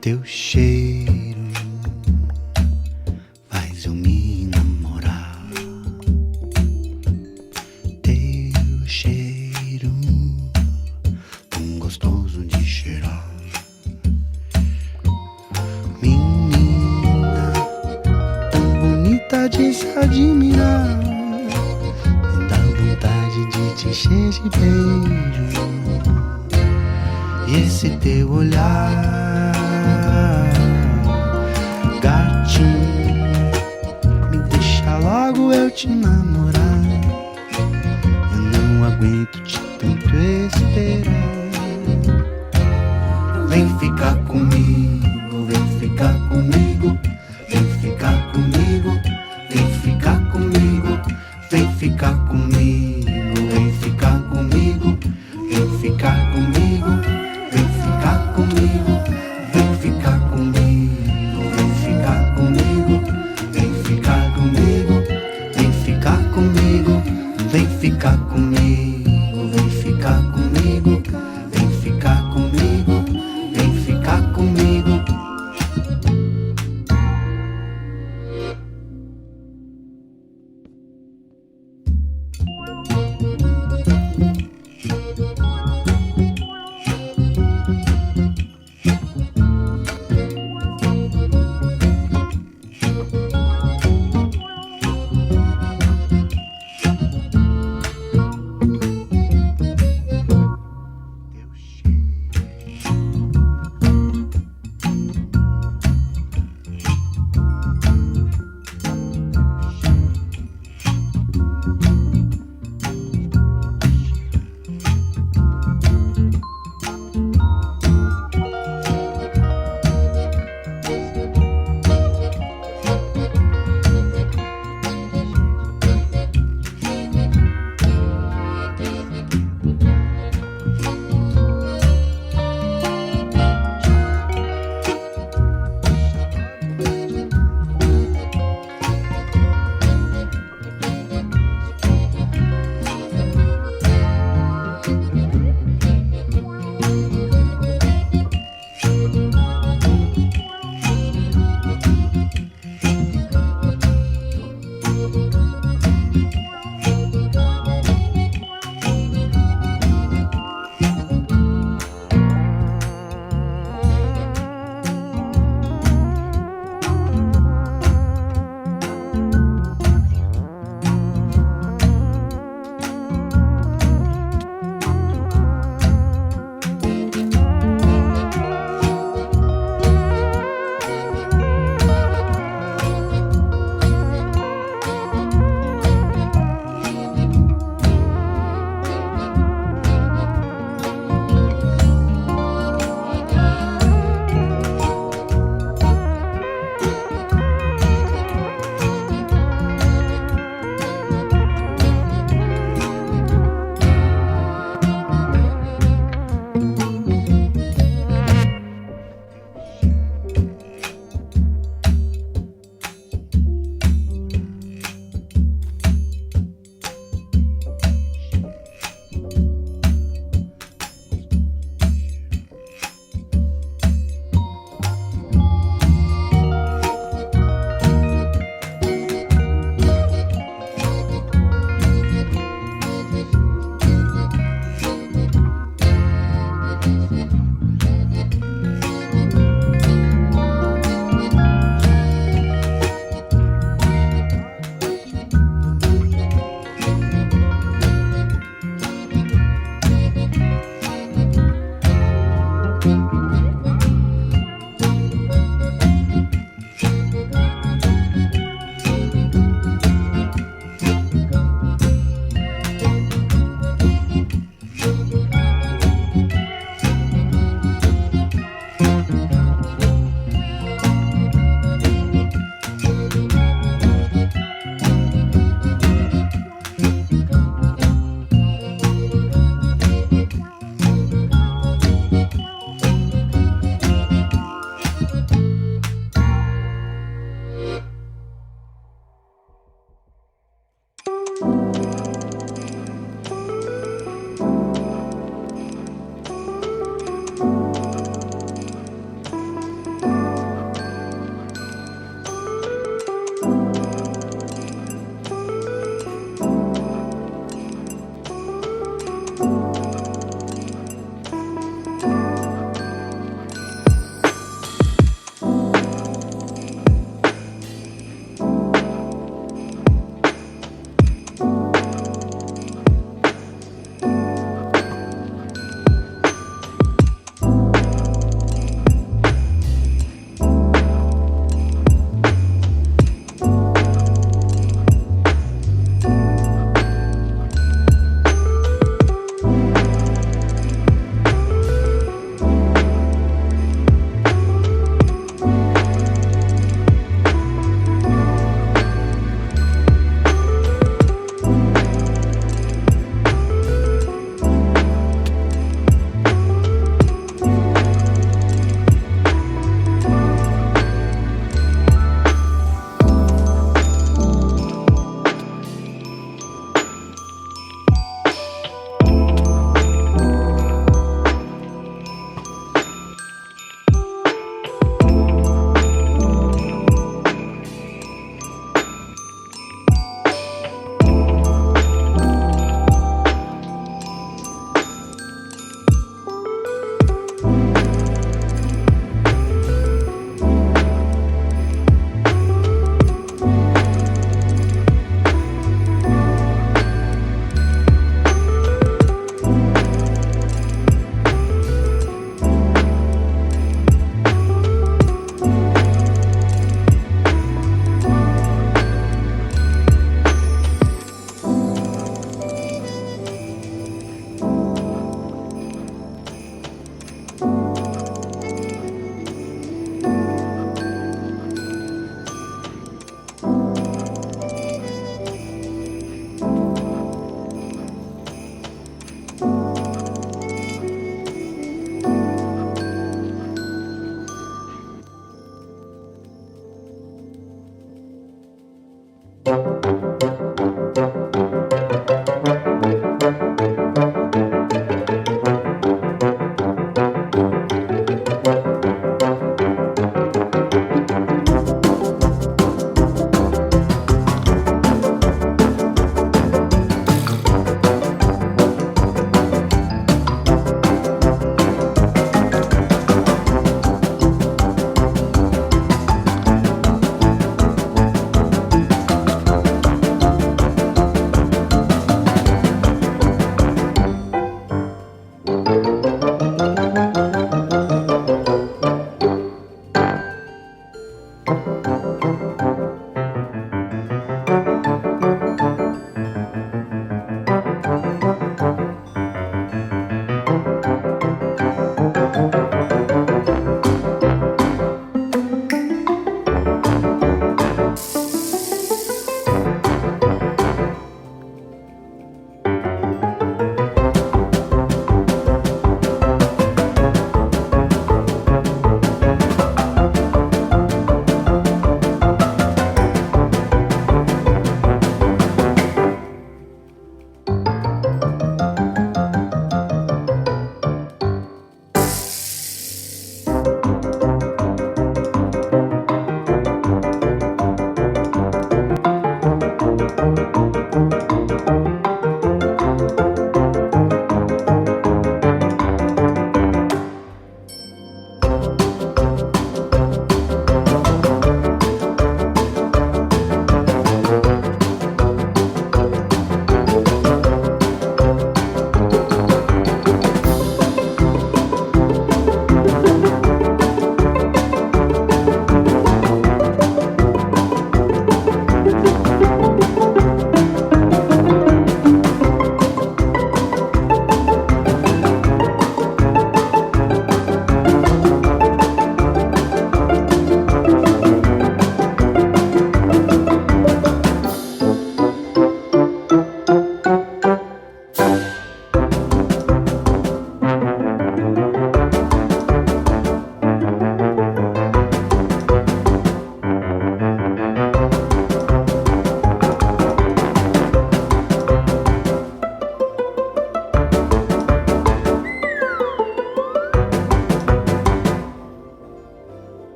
Teu cheiro faz eu me namorar. Teu cheiro tão gostoso de cheirar. Menina tão bonita de se admirar. Me dá vontade de te encher de beijo. E esse teu olhar, gatinha, me deixa logo eu te namorar. Eu não aguento de tanto esperar. Vem ficar comigo, vem ficar comigo, vem ficar comigo, vem ficar comigo, vem ficar comigo, vem ficar comigo, vem ficar comigo, vem ficar comigo, vem ficar comigo, vem ficar comigo, vem ficar comigo, vem ficar comigo, vem ficar comigo, vem ficar comigo, vem ficar comigo, vem ficar comigo.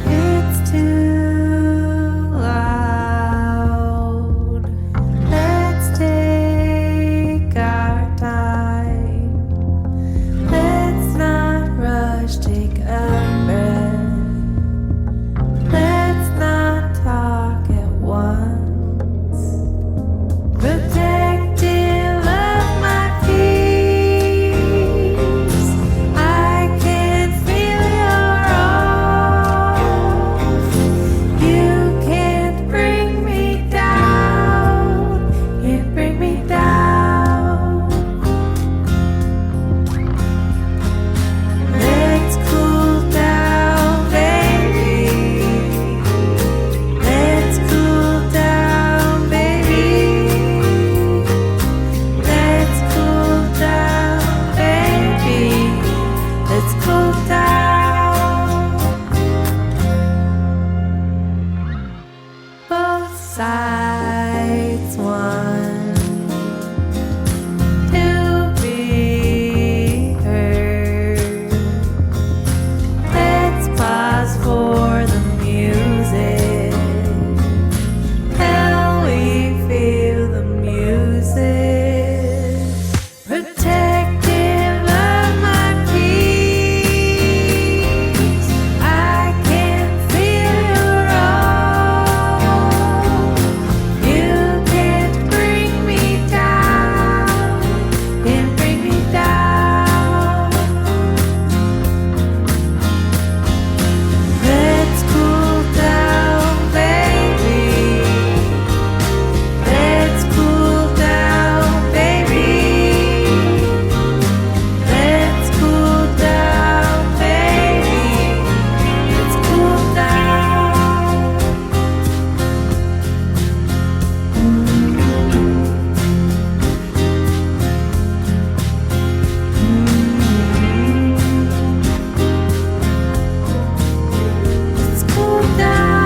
It's too loud. Let's take our time. Let's not rush, take a breath. Let's not talk at once. Protective of my peace. I can feel your off. You can't bring me down. Can't bring me down. Let's cool down, baby. Let's cool down, baby. Let's cool down, baby. Let's cool down. Both sides want to be heard. Let's pause for the music. How we feel the music. Protective of my peace. I can feel your off. You can't bring me down. Can't bring me down. Let's cool down, baby. Let's cool down, baby. Let's cool down, baby. Let's cool down. Let's cool down.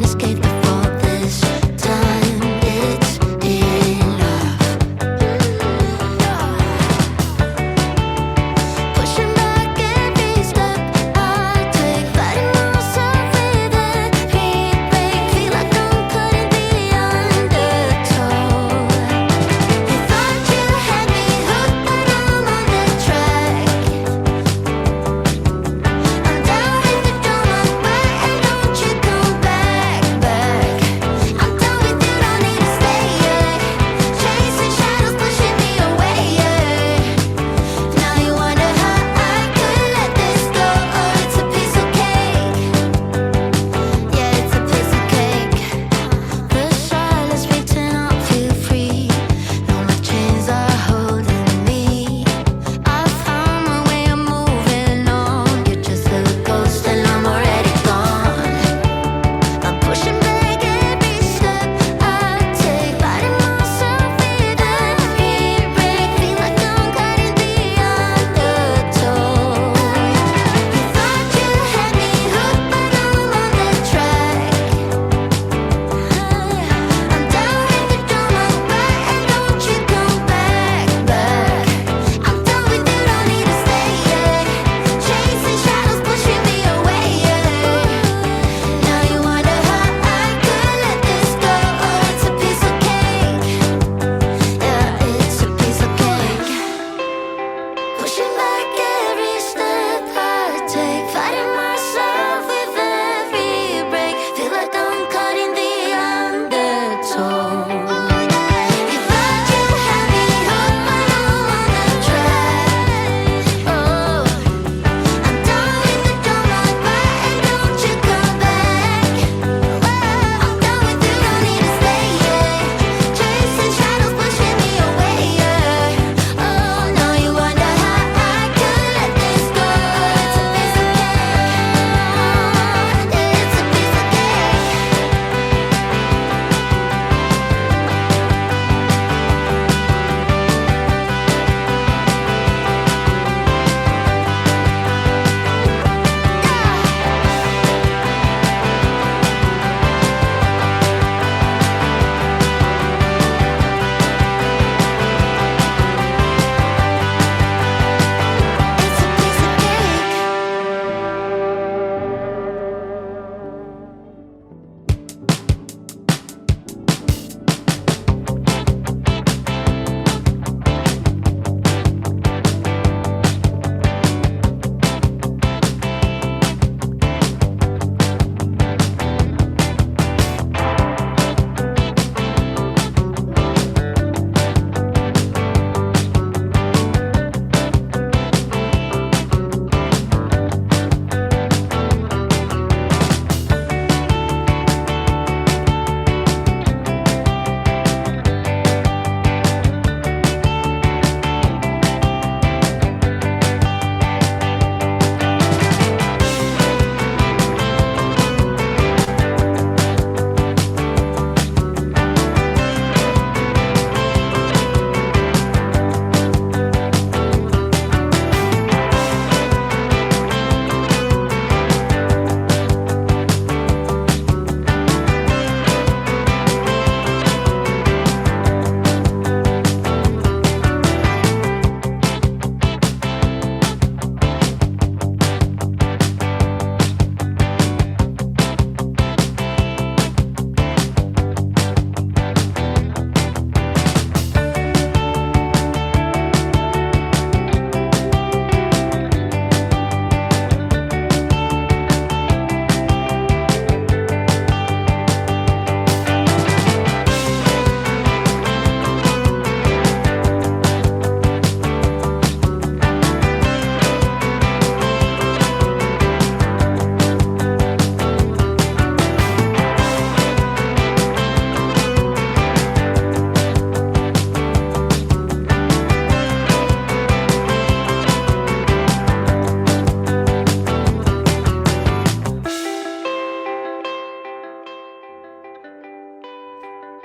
Escape before this time. It's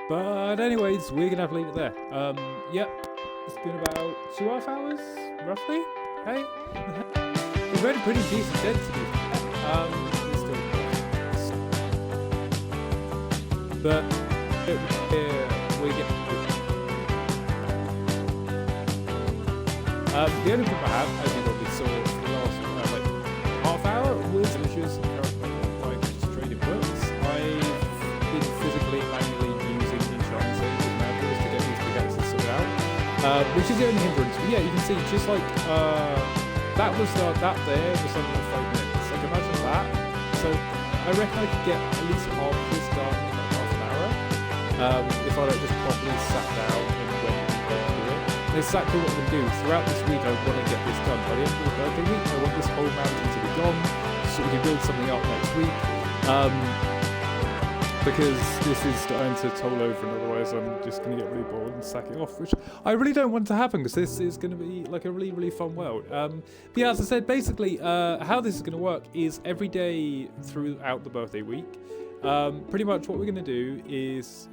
But anyways, we're gonna have to leave it there. Yep, it's been about 2.5 hours, roughly. Hey, we've had a pretty decent density. It's still but we get. The only problem I have, as you probably saw for the last like half hour, was issues like trading books. I've been physically, manually using enchanting saves and manuals to get these pickaxes sorted out, which is the only hindrance. But yeah, you can see just like that was that there was only 5 minutes. Like imagine that. So I reckon I could get at least half of this done in like half an hour if I don't just properly sat down and went and do it. And it's exactly what I'm going to do. Throughout this week, I want to get this done. By the end of the birthday week, I want this whole mountain to be gone so we can build something up next week. Because this is starting to toll over, and otherwise I'm just going to get really bored and sack it off, which I really don't want to happen because this is going to be like a really, really fun world. But yeah, as I said, basically how this is going to work is every day throughout the birthday week. Pretty much what we're going to do is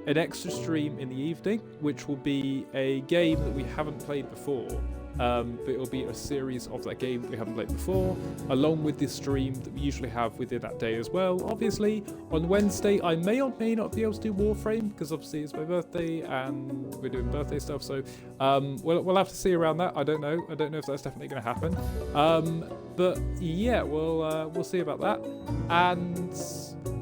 an extra stream in the evening, which will be a game that we haven't played before. But it'll be a series of that game that we haven't played before, along with this stream that we usually have within that day as well. Obviously, on Wednesday, I may or may not be able to do Warframe, because obviously it's my birthday and we're doing birthday stuff, so we'll have to see around that. I don't know if that's definitely going to happen. But yeah, we'll see about that. And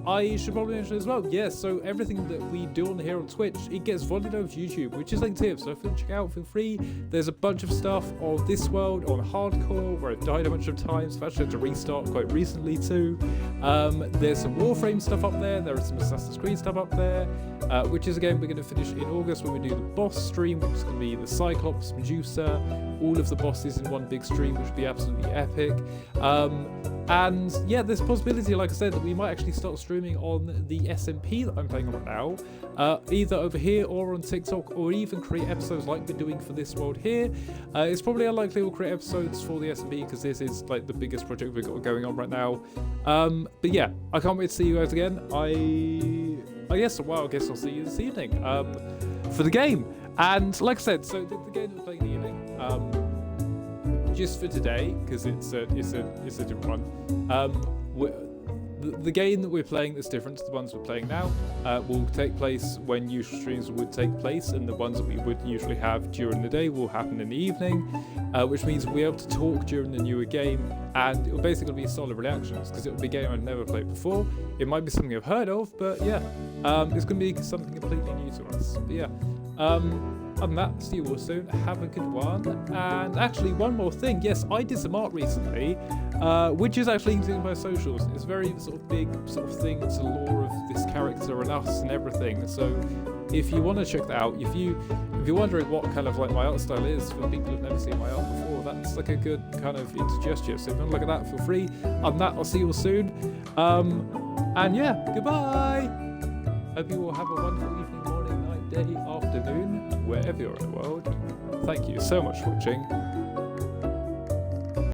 I should probably mention as well, yes, so everything that we do on here on Twitch, it gets volleyed over to YouTube, which is linked here, so if you check out, feel free. There's a bunch of stuff on this world, on hardcore, where I've died a bunch of times. I've actually had to restart quite recently too. There's some Warframe stuff up there, there is some Assassin's Creed stuff up there, which is a game we're going to finish in August when we do the boss stream, which is going to be the Cyclops, Medusa, all of the bosses in one big stream, which would be absolutely epic. And yeah, there's a possibility, like I said, that we might actually start streaming on the SMP that I'm playing on right now, either over here or on TikTok, or even create episodes like we're doing for this world here. It's probably unlikely we'll create episodes for the SMP because this is like the biggest project we've got going on right now. But yeah, I can't wait to see you guys again. I guess I'll see you this evening for the game. And like I said, so the game that we're playing in the evening, just for today, because it's a different one. The game that we're playing that's different to the ones we're playing now will take place when usual streams would take place, and the ones that we would usually have during the day will happen in the evening, which means we'll be able to talk during the newer game, and it'll basically be solid reactions because it'll be a game I've never played before. It might be something I've heard of, but yeah, it's going to be something completely new to us. But yeah. Other than that, see you all soon. Have a good one. And actually, one more thing. Yes, I did some art recently, which is actually linked in my socials. It's a very sort of big sort of thing. It's the lore of this character and us and everything. So if you want to check that out, if you're wondering what kind of like my art style is for people who've never seen my art before, that's like a good kind of indigestion. So if you want to look at that, feel free. Other than that, I'll see you all soon. And yeah, goodbye. Hope you all have a wonderful evening, morning, night, day, afternoon, wherever you're in the world. Thank you so much for watching.